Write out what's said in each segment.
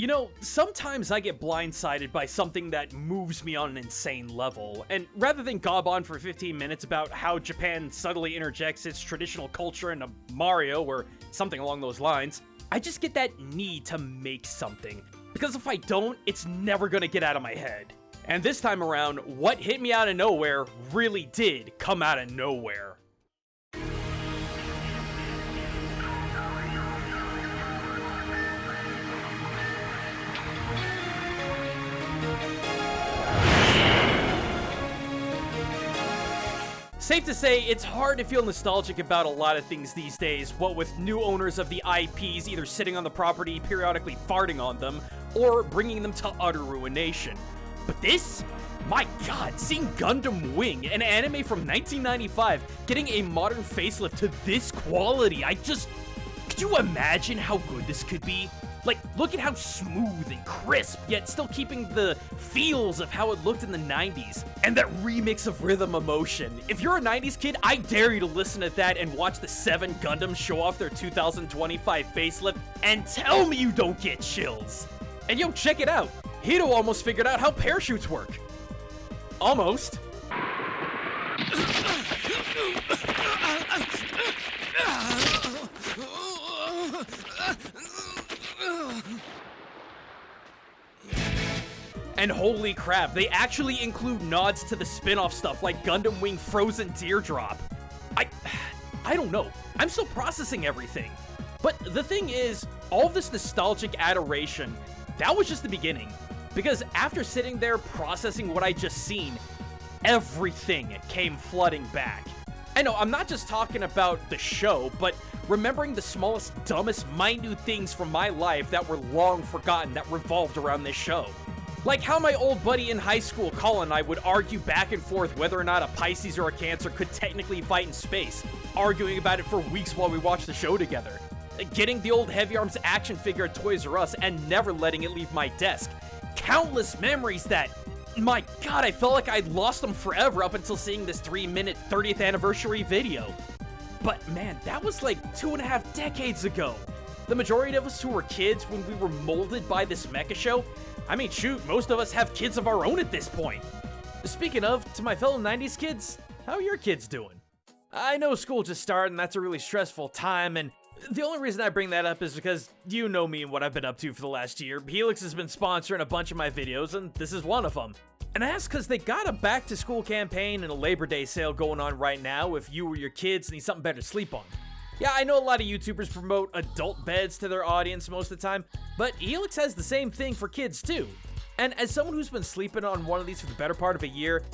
You know, sometimes I get blindsided by something that moves me on an insane level, and rather than gob on for 15 minutes about how Japan subtly interjects its traditional culture into Mario or something along those lines, I just get that need to make something, because if I don't, it's never gonna get out of my head. And this time around, what hit me out of nowhere really did come out of nowhere. Safe to say, it's hard to feel nostalgic about a lot of things these days, what with new owners of the IPs either sitting on the property, periodically farting on them, or bringing them to utter ruination. But this? My god, seeing Gundam Wing, an anime from 1995, getting a modern facelift to this quality, could you imagine how good this could be? Like, look at how smooth and crisp, yet still keeping the feels of how it looked in the 90s. And that remix of rhythm emotion. If you're a 90s kid, I dare you to listen to that and watch the 7 Gundams show off their 2025 facelift, and tell me you don't get chills. And yo, check it out. Hito almost figured out how parachutes work. Almost. And holy crap, they actually include nods to the spin-off stuff like Gundam Wing Frozen Teardrop. I don't know. I'm still processing everything. But the thing is, all this nostalgic adoration, that was just the beginning. Because after sitting there processing what I just seen, everything came flooding back. I know, I'm not just talking about the show, but remembering the smallest, dumbest, minute things from my life that were long forgotten that revolved around this show. Like how my old buddy in high school, Colin, and I would argue back and forth whether or not a Pisces or a Cancer could technically fight in space, arguing about it for weeks while we watched the show together. Getting the old Heavy Arms action figure at Toys R Us and never letting it leave my desk. Countless memories that, my god, I felt like I'd lost them forever up until seeing this 3-minute 30th anniversary video. But man, that was like 2.5 decades ago. The majority of us who were kids when we were molded by this mecha show, I mean shoot, most of us have kids of our own at this point. Speaking of, to my fellow 90s kids, how are your kids doing? I know school just started and that's a really stressful time, and the only reason I bring that up is because you know me and what I've been up to for the last year. Helix has been sponsoring a bunch of my videos, and this is one of them. And that's because they got a back-to-school campaign and a Labor Day sale going on right now if you or your kids need something better to sleep on. Yeah, I know a lot of YouTubers promote adult beds to their audience most of the time, but Helix has the same thing for kids too. And as someone who's been sleeping on one of these for the better part of a year,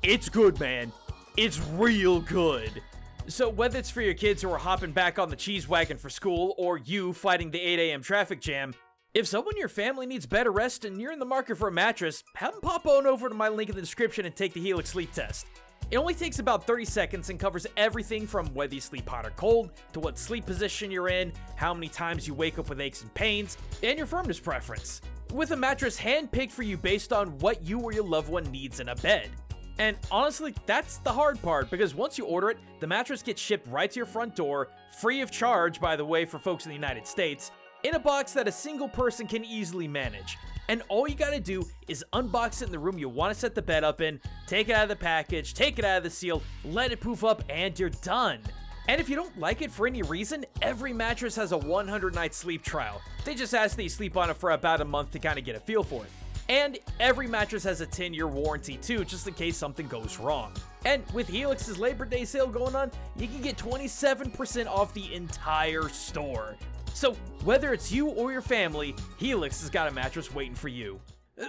it's good, man. It's real good. So whether it's for your kids who are hopping back on the cheese wagon for school, or you fighting the 8 a.m. traffic jam, if someone in your family needs better rest and you're in the market for a mattress, have them pop on over to my link in the description and take the Helix sleep test. It only takes about 30 seconds and covers everything from whether you sleep hot or cold, to what sleep position you're in, how many times you wake up with aches and pains, and your firmness preference. With a mattress handpicked for you based on what you or your loved one needs in a bed. And honestly, that's the hard part, because once you order it, the mattress gets shipped right to your front door, free of charge, by the way, for folks in the United States, in a box that a single person can easily manage. And all you gotta do is unbox it in the room you want to set the bed up in, take it out of the package, take it out of the seal, let it poof up, and you're done. And if you don't like it for any reason, every mattress has a 100-night sleep trial. They just ask that you sleep on it for about a month to kind of get a feel for it. And every mattress has a 10-year warranty too, just in case something goes wrong. And with Helix's Labor Day sale going on, you can get 27% off the entire store. So whether it's you or your family, Helix has got a mattress waiting for you.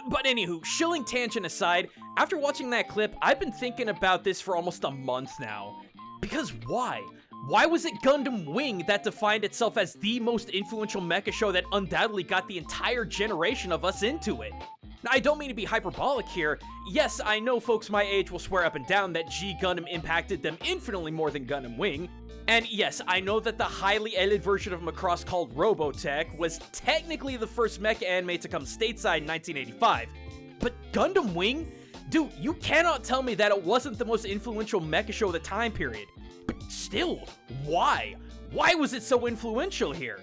But anywho, shilling tangent aside, after watching that clip, I've been thinking about this for almost a month now. Because why? Why was it Gundam Wing that defined itself as the most influential mecha show that undoubtedly got the entire generation of us into it? Now, I don't mean to be hyperbolic here. Yes, I know folks my age will swear up and down that G Gundam impacted them infinitely more than Gundam Wing. And yes, I know that the highly edited version of Macross called Robotech was technically the first mecha anime to come stateside in 1985. But Gundam Wing? Dude, you cannot tell me that it wasn't the most influential mecha show of the time period. But still, why? Why was it so influential here?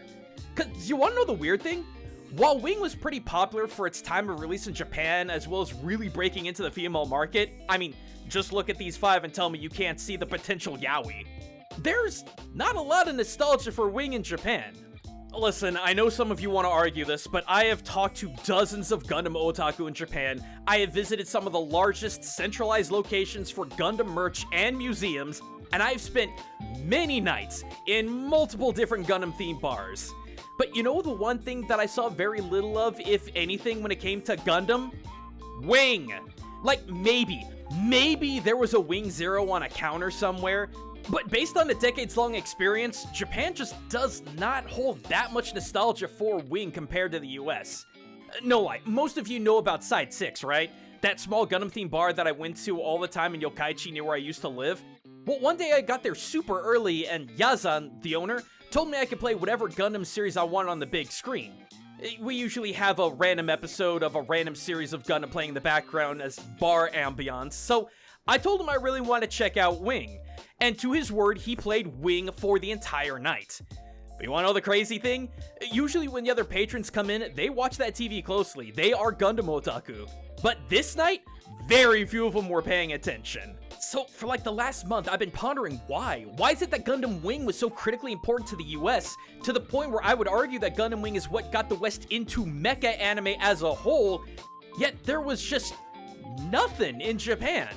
Cause you wanna know the weird thing? While Wing was pretty popular for its time of release in Japan, as well as really breaking into the female market, I mean, just look at these 5 and tell me you can't see the potential yaoi. There's not a lot of nostalgia for Wing in Japan. Listen, I know some of you want to argue this, but I have talked to dozens of Gundam otaku in Japan. I have visited some of the largest centralized locations for Gundam merch and museums, and I've spent many nights in multiple different Gundam-themed bars. But you know the one thing that I saw very little of, if anything, when it came to Gundam? Wing! Like, maybe there was a Wing Zero on a counter somewhere, but based on a decades-long experience, Japan just does not hold that much nostalgia for Wing compared to the US. No lie, most of you know about Side 6, right? That small Gundam-themed bar that I went to all the time in Yokkaichi near where I used to live? Well, one day I got there super early, and Yazan, the owner, told me I could play whatever Gundam series I wanted on the big screen. We usually have a random episode of a random series of Gundam playing in the background as bar ambiance, so I told him I really wanted to check out Wing, and to his word, he played Wing for the entire night. But you wanna know the crazy thing? Usually when the other patrons come in, they watch that TV closely. They are Gundam otaku. But this night, very few of them were paying attention. So, for like the last month, I've been pondering why. Why is it that Gundam Wing was so critically important to the US, to the point where I would argue that Gundam Wing is what got the West into mecha anime as a whole, yet there was just nothing in Japan?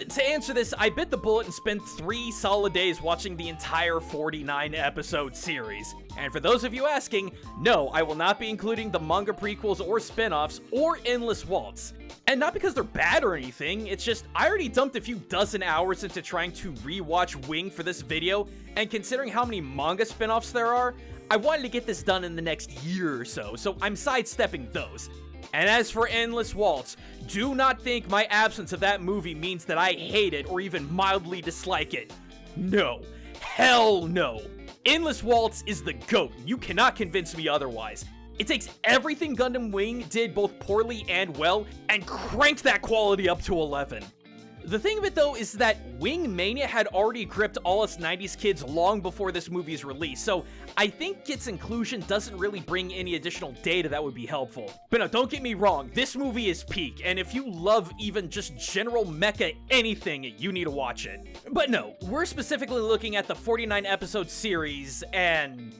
To answer this, I bit the bullet and spent 3 solid days watching the entire 49-episode series. And for those of you asking, no, I will not be including the manga prequels or spin-offs or Endless Waltz. And not because they're bad or anything, it's just I already dumped a few dozen hours into trying to rewatch Wing for this video, and considering how many manga spin-offs there are, I wanted to get this done in the next year or so I'm sidestepping those. And as for Endless Waltz, do not think my absence of that movie means that I hate it or even mildly dislike it. No. Hell no. Endless Waltz is the GOAT. You cannot convince me otherwise. It takes everything Gundam Wing did both poorly and well, and cranked that quality up to 11. The thing of it though is that Wing Mania had already gripped all us 90s kids long before this movie's release, so I think its inclusion doesn't really bring any additional data that would be helpful. But no, don't get me wrong, this movie is peak, and if you love even just general mecha anything, you need to watch it. But no, we're specifically looking at the 49-episode series, and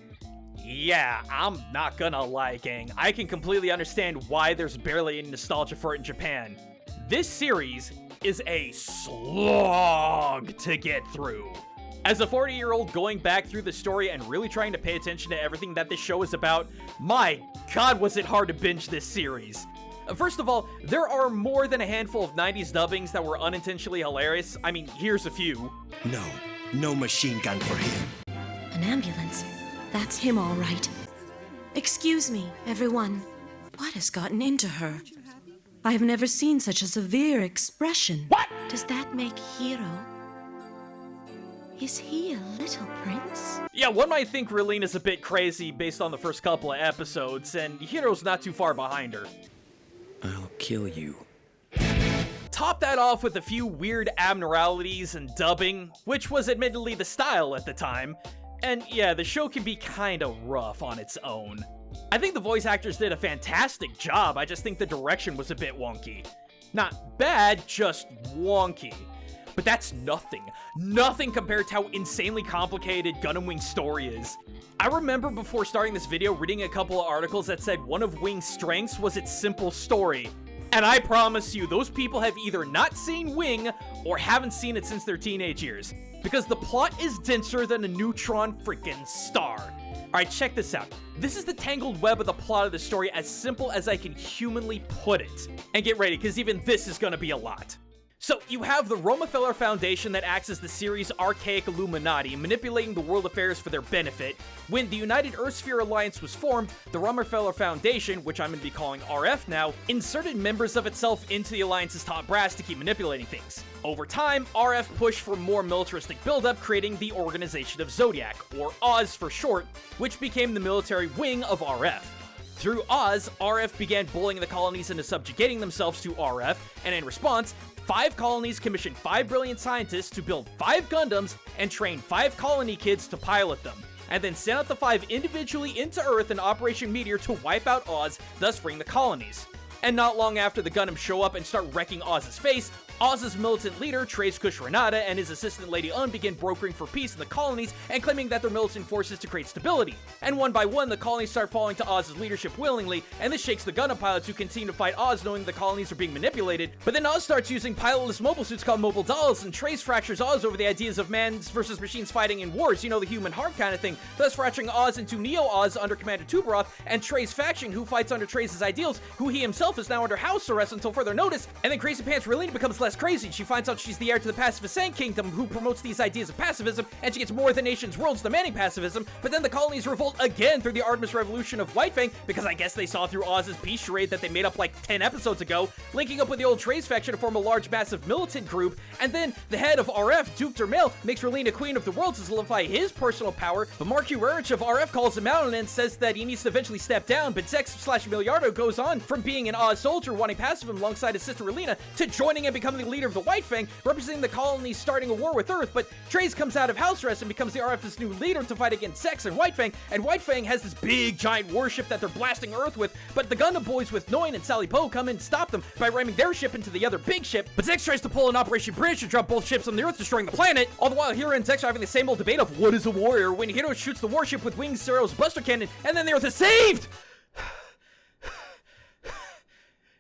yeah, I'm not gonna lie, gang. I can completely understand why there's barely any nostalgia for it in Japan. This series is a slog to get through. As a 40-year-old going back through the story and really trying to pay attention to everything that this show is about, my god was it hard to binge this series. First of all, there are more than a handful of 90s dubbings that were unintentionally hilarious. I mean, here's a few. No machine gun for him. An ambulance. That's him all right. Excuse me, everyone. What has gotten into her? I have never seen such a severe expression. What? Does that make Hiro? Is he a little prince? Yeah, one might think Relina's a bit crazy based on the first couple of episodes, and Hiro's not too far behind her. I'll kill you. Top that off with a few weird abnormalities and dubbing, which was admittedly the style at the time. And yeah, the show can be kinda rough on its own. I think the voice actors did a fantastic job, I just think the direction was a bit wonky. Not bad, just wonky. But that's nothing compared to how insanely complicated Gundam Wing's story is. I remember before starting this video reading a couple of articles that said one of Wing's strengths was its simple story. And I promise you, those people have either not seen Wing or haven't seen it since their teenage years. Because the plot is denser than a neutron freaking star. Alright, check this out. This is the tangled web of the plot of the story as simple as I can humanly put it. And get ready, because even this is gonna be a lot. So, you have the Rockefeller Foundation that acts as the series' archaic Illuminati, manipulating the world affairs for their benefit. When the United Earthsphere Alliance was formed, the Rockefeller Foundation, which I'm going to be calling RF now, inserted members of itself into the Alliance's top brass to keep manipulating things. Over time, RF pushed for more militaristic buildup, creating the Organization of Zodiac, or Oz for short, which became the military wing of RF. Through Oz, RF began bullying the colonies into subjugating themselves to RF, and in response, 5 colonies commissioned 5 brilliant scientists to build 5 Gundams and train 5 colony kids to pilot them. and then sent out the 5 individually into Earth in Operation Meteor to wipe out Oz, thus freeing the colonies. And not long after the Gundam show up and start wrecking Oz's face, Oz's militant leader, Treize Kush Renata, and his assistant Lady Un begin brokering for peace in the colonies and claiming that they're militant forces to create stability. And one by one, the colonies start falling to Oz's leadership willingly, and this shakes the Gundam pilots who continue to fight Oz knowing the colonies are being manipulated. But then Oz starts using pilotless mobile suits called mobile dolls, and Treize fractures Oz over the ideas of mans versus machines fighting in wars, you know, the human heart kind of thing, thus fracturing Oz into Neo-Oz under Commander Tuberoth, and Treize faction who fights under Treize's ideals, who he himself is now under house arrest until further notice. And then Crazy Pants Relina becomes less crazy. She finds out she's the heir to the Pacifist Sand Kingdom, who promotes these ideas of pacifism, and she gets more of the nation's worlds demanding pacifism. But then the colonies revolt again through the Artemis Revolution of White Fang, because I guess they saw through Oz's peace charade that they made up like 10 episodes ago, linking up with the old Treize faction to form a large massive militant group. And then the head of RF, Duke Dermail, makes Relina queen of the world to solidify his personal power, but Mark Urich of RF calls him out and then says that he needs to eventually step down. But Zex/Milliardo goes on from being an Oz soldier wanting pacifism alongside his sister Relina to joining and becoming the leader of the White Fang, representing the colonies starting a war with Earth. But Treize comes out of house arrest and becomes the RF's new leader to fight against Zex and White Fang, and White Fang has this big giant warship that they're blasting Earth with, but the Gundam boys with Noin and Sally Poe come in and stop them by ramming their ship into the other big ship. But Zex tries to pull an Operation Bridge to drop both ships on the Earth, destroying the planet. All the while, Hiro and Zex are having the same old debate of what is a warrior when Hiro shoots the warship with Wing Zero's Buster Cannon, and then the Earth is saved!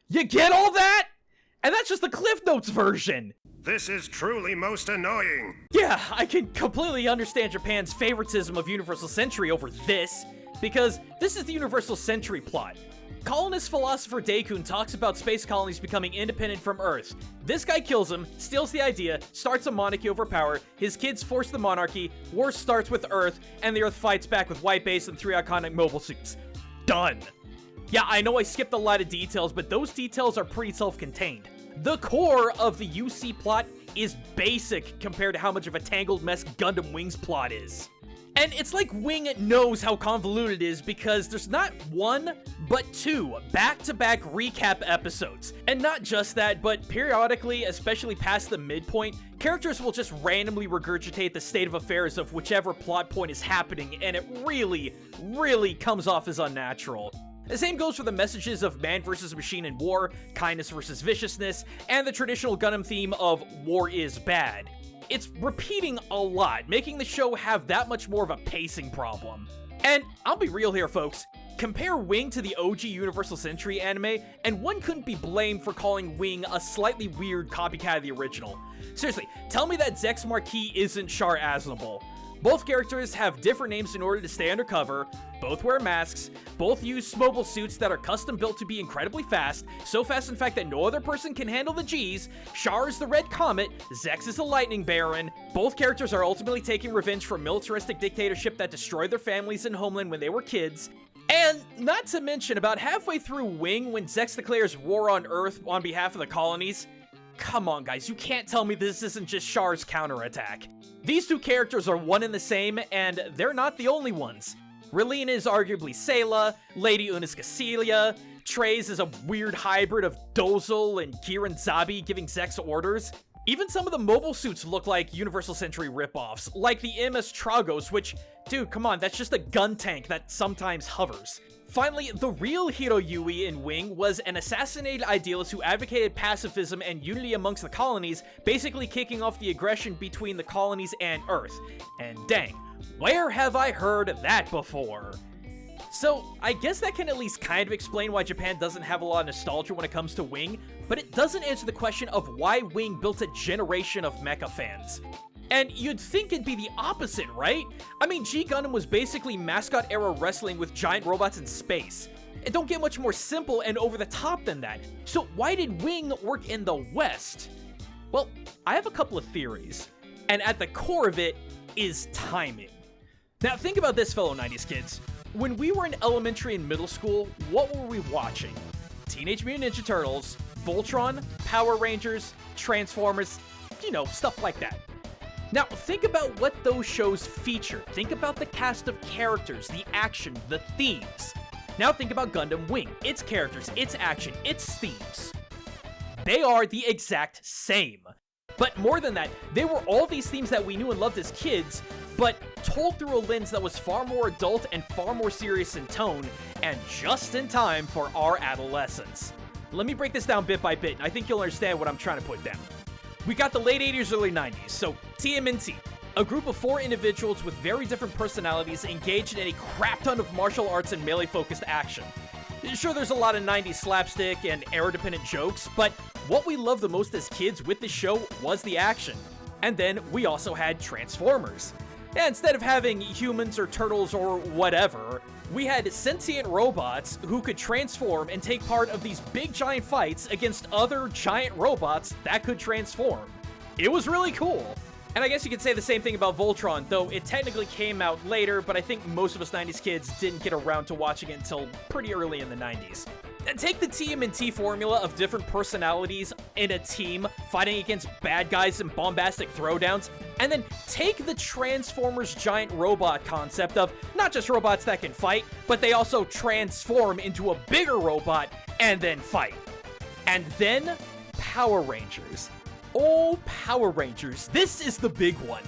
You get all that? And that's just the Cliff Notes version. This is truly most annoying. Yeah, I can completely understand Japan's favoritism of Universal Century over this, because this is the Universal Century plot. Colonist philosopher Daikun talks about space colonies becoming independent from Earth. This guy kills him, steals the idea, starts a monarchy over power, his kids force the monarchy, war starts with Earth, and the Earth fights back with White Base and 3 iconic mobile suits. Done. Yeah, I know I skipped a lot of details, but those details are pretty self-contained. The core of the UC plot is basic compared to how much of a tangled mess Gundam Wing's plot is. And it's like Wing knows how convoluted it is because there's not one, but 2 back-to-back recap episodes. And not just that, but periodically, especially past the midpoint, characters will just randomly regurgitate the state of affairs of whichever plot point is happening, and it really, really comes off as unnatural. The same goes for the messages of man versus machine in war, kindness versus viciousness, and the traditional Gundam theme of war is bad. It's repeating a lot, making the show have that much more of a pacing problem. And I'll be real here, folks. Compare Wing to the OG Universal Century anime, and one couldn't be blamed for calling Wing a slightly weird copycat of the original. Seriously, tell me that Zex Marquis isn't Char Aznable. Both characters have different names in order to stay undercover, both wear masks, both use mobile suits that are custom built to be incredibly fast, so fast in fact that no other person can handle the G's. Char is the Red Comet, Zex is the Lightning Baron. Both characters are ultimately taking revenge for a militaristic dictatorship that destroyed their families and homeland when they were kids. And not to mention, about halfway through Wing, when Zex declares war on Earth on behalf of the colonies, come on guys, you can't tell me this isn't just Char's counterattack. These 2 characters are one and the same, and they're not the only ones. Relina is arguably Sayla, Lady Un is Cassilia, Treize is a weird hybrid of Dozel and Kirin Zabi giving Zex orders. Even some of the mobile suits look like Universal Century ripoffs, like the MS Tragos, which, dude, come on, that's just a gun tank that sometimes hovers. Finally, the real Hiro Yui in Wing was an assassinated idealist who advocated pacifism and unity amongst the colonies, basically kicking off the aggression between the colonies and Earth. And dang, where have I heard that before? So, I guess that can at least kind of explain why Japan doesn't have a lot of nostalgia when it comes to Wing, but it doesn't answer the question of why Wing built a generation of mecha fans. And you'd think it'd be the opposite, right? I mean, G Gundam was basically mascot-era wrestling with giant robots in space. It don't get much more simple and over-the-top than that. So why did Wing work in the West? Well, I have a couple of theories, and at the core of it is timing. Now, think about this, fellow 90s kids. When we were in elementary and middle school, what were we watching? Teenage Mutant Ninja Turtles, Voltron, Power Rangers, Transformers, you know, stuff like that. Now, think about what those shows feature. Think about the cast of characters, the action, the themes. Now think about Gundam Wing, its characters, its action, its themes. They are the exact same. But more than that, they were all these themes that we knew and loved as kids, but told through a lens that was far more adult and far more serious in tone, and just in time for our adolescence. Let me break this down bit by bit, and I think you'll understand what I'm trying to put down. We got the late 80s, early 90s, so TMNT. A group of 4 individuals with very different personalities engaged in a crap ton of martial arts and melee-focused action. Sure, there's a lot of 90s slapstick and era-dependent jokes, but what we loved the most as kids with this show was the action. And then we also had Transformers. And instead of having humans or turtles or whatever, we had sentient robots who could transform and take part of these big giant fights against other giant robots that could transform. It was really cool. And I guess you could say the same thing about Voltron, though it technically came out later, but I think most of us 90s kids didn't get around to watching it until pretty early in the 90s. And take the TMNT formula of different personalities in a team fighting against bad guys in bombastic throwdowns, and then take the Transformers giant robot concept of not just robots that can fight, but they also transform into a bigger robot and then fight. And then Power Rangers. Oh, Power Rangers, this is the big one.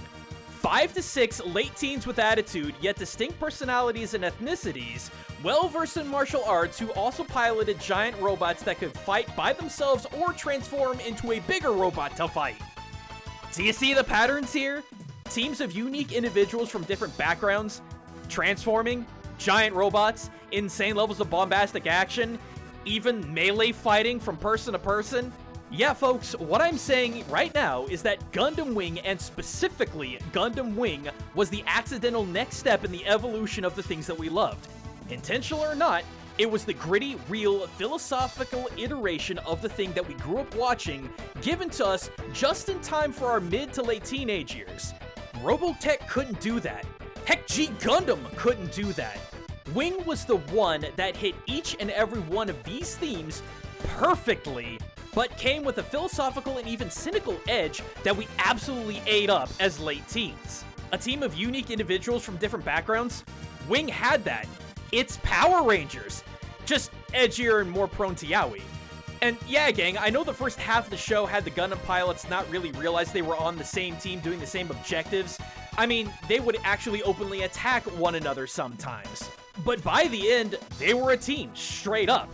5 to 6 late teens with attitude, yet distinct personalities and ethnicities, well-versed in martial arts who also piloted giant robots that could fight by themselves or transform into a bigger robot to fight. Do you see the patterns here? Teams of unique individuals from different backgrounds, transforming, giant robots, insane levels of bombastic action, even melee fighting from person to person. Yeah, folks, what I'm saying right now is that Gundam Wing, and specifically Gundam Wing, was the accidental next step in the evolution of the things that we loved. Intentional or not, it was the gritty, real, philosophical iteration of the thing that we grew up watching, given to us just in time for our mid to late teenage years. Robotech couldn't do that. Heck, G Gundam couldn't do that. Wing was the one that hit each and every one of these themes perfectly, but came with a philosophical and even cynical edge that we absolutely ate up as late teens. A team of unique individuals from different backgrounds? Wing had that. It's Power Rangers, just edgier and more prone to yaoi. And yeah, gang, I know the first half of the show had the Gundam pilots not really realize they were on the same team doing the same objectives. I mean, they would actually openly attack one another sometimes. But by the end, they were a team, straight up.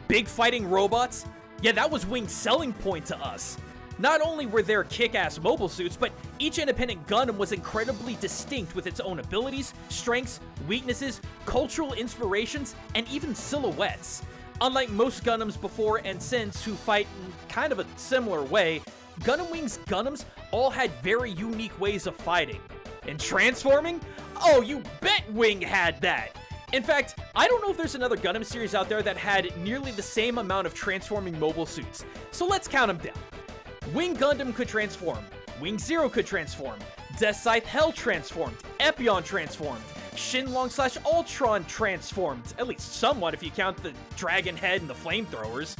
Big fighting robots? Yeah, that was Wing's selling point to us. Not only were there kick-ass mobile suits, but each independent Gundam was incredibly distinct with its own abilities, strengths, weaknesses, cultural inspirations, and even silhouettes. Unlike most Gundams before and since who fight in kind of a similar way, Gundam Wing's Gundams all had very unique ways of fighting. And transforming? Oh, you bet Wing had that! In fact, I don't know if there's another Gundam series out there that had nearly the same amount of transforming mobile suits, so let's count them down. Wing Gundam could transform, Wing Zero could transform, Death Scythe Hell transformed, Epion transformed, Shinlong / Ultron transformed, at least somewhat if you count the Dragon Head and the flamethrowers.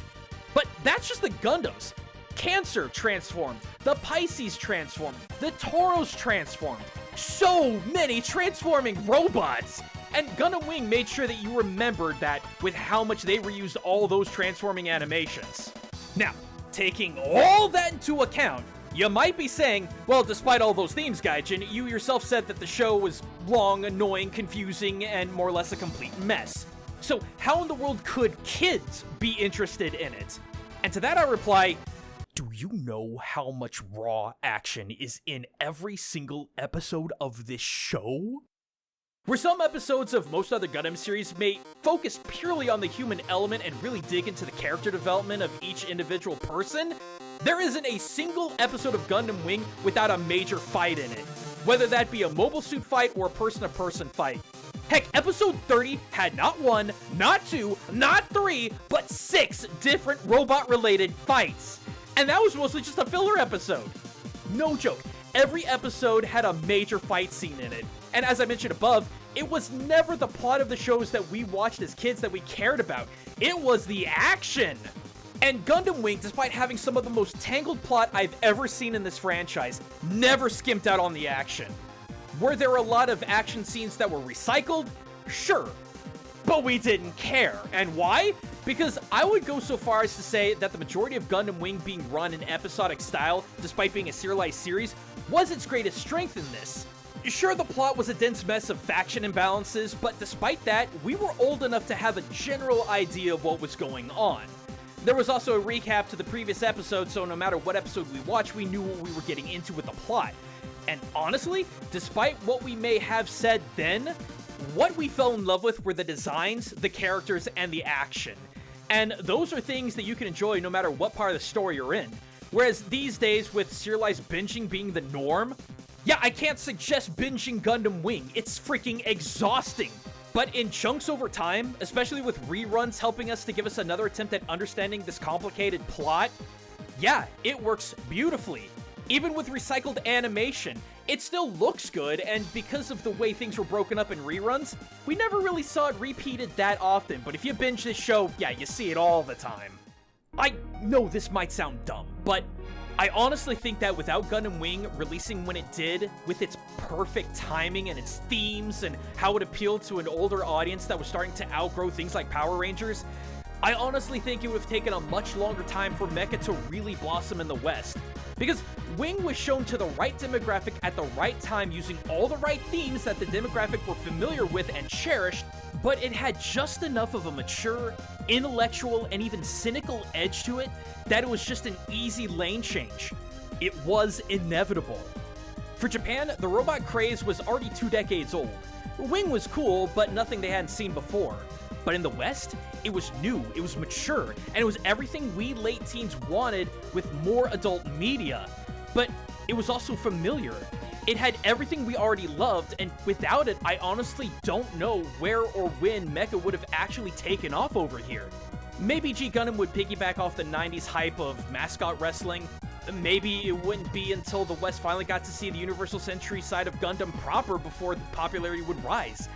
But that's just the Gundams. Cancer transformed, the Pisces transformed, the Tauros transformed. So many transforming robots! And Gundam Wing made sure that you remembered that with how much they reused all those transforming animations. Now, taking all that into account, you might be saying, well, despite all those themes, Gaijin, you yourself said that the show was long, annoying, confusing, and more or less a complete mess. So how in the world could kids be interested in it? And to that I reply, do you know how much raw action is in every single episode of this show? Where some episodes of most other Gundam series may focus purely on the human element and really dig into the character development of each individual person, there isn't a single episode of Gundam Wing without a major fight in it, whether that be a mobile suit fight or a person-to-person fight. Heck, episode 30 had not 1, not 2, not 3, but 6 different robot-related fights. And that was mostly just a filler episode. No joke, every episode had a major fight scene in it. And as I mentioned above, it was never the plot of the shows that we watched as kids that we cared about. It was the action! And Gundam Wing, despite having some of the most tangled plot I've ever seen in this franchise, never skimped out on the action. Were there a lot of action scenes that were recycled? Sure. But we didn't care. And why? Because I would go so far as to say that the majority of Gundam Wing being run in episodic style, despite being a serialized series, was its greatest strength in this. Sure, the plot was a dense mess of faction imbalances, but despite that, we were old enough to have a general idea of what was going on. There was also a recap to the previous episode, so no matter what episode we watched, we knew what we were getting into with the plot. And honestly, despite what we may have said then, what we fell in love with were the designs, the characters, and the action. And those are things that you can enjoy no matter what part of the story you're in. Whereas these days, with serialized binging being the norm, yeah, I can't suggest binging Gundam Wing. It's freaking exhausting. But in chunks over time, especially with reruns helping us to give us another attempt at understanding this complicated plot, yeah, it works beautifully. Even with recycled animation, it still looks good, and because of the way things were broken up in reruns, we never really saw it repeated that often, but if you binge this show, yeah, you see it all the time. I know this might sound dumb, but I honestly think that without Gundam Wing releasing when it did, with its perfect timing and its themes and how it appealed to an older audience that was starting to outgrow things like Power Rangers, I honestly think it would have taken a much longer time for Mecha to really blossom in the West. Because Wing was shown to the right demographic at the right time using all the right themes that the demographic were familiar with and cherished, but it had just enough of a mature, intellectual, and even cynical edge to it that it was just an easy lane change. It was inevitable. For Japan, the robot craze was already 2 decades old. Wing was cool, but nothing they hadn't seen before. But in the West, it was new, it was mature, and it was everything we late teens wanted with more adult media. But it was also familiar. It had everything we already loved, and without it, I honestly don't know where or when Mecha would have actually taken off over here. Maybe G Gundam would piggyback off the 90s hype of mascot wrestling. Maybe it wouldn't be until the West finally got to see the Universal Century side of Gundam proper before the popularity would rise.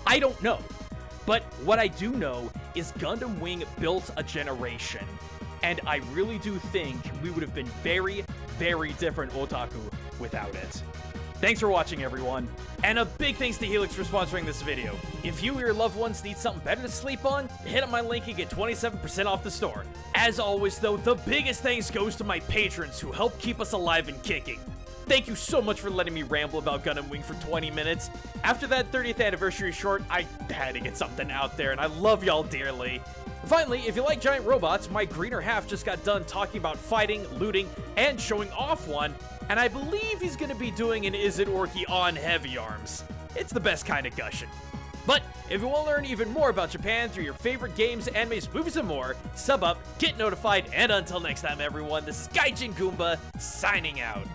I don't know. But what I do know is Gundam Wing built a generation, and I really do think we would have been very, very different otaku without it. Thanks for watching, everyone, and a big thanks to Helix for sponsoring this video. If you or your loved ones need something better to sleep on, hit up my link and get 27% off the store. As always though, the biggest thanks goes to my patrons who help keep us alive and kicking. Thank you so much for letting me ramble about Gundam Wing for 20 minutes. After that 30th anniversary short, I had to get something out there, and I love y'all dearly. Finally, if you like giant robots, my greener half just got done talking about fighting, looting, and showing off one, and I believe he's gonna be doing an Is It Orky on heavy arms. It's the best kind of gushing. But if you want to learn even more about Japan through your favorite games, animes, movies, and more, sub up, get notified, and until next time, everyone, this is Gaijin Goombah, signing out.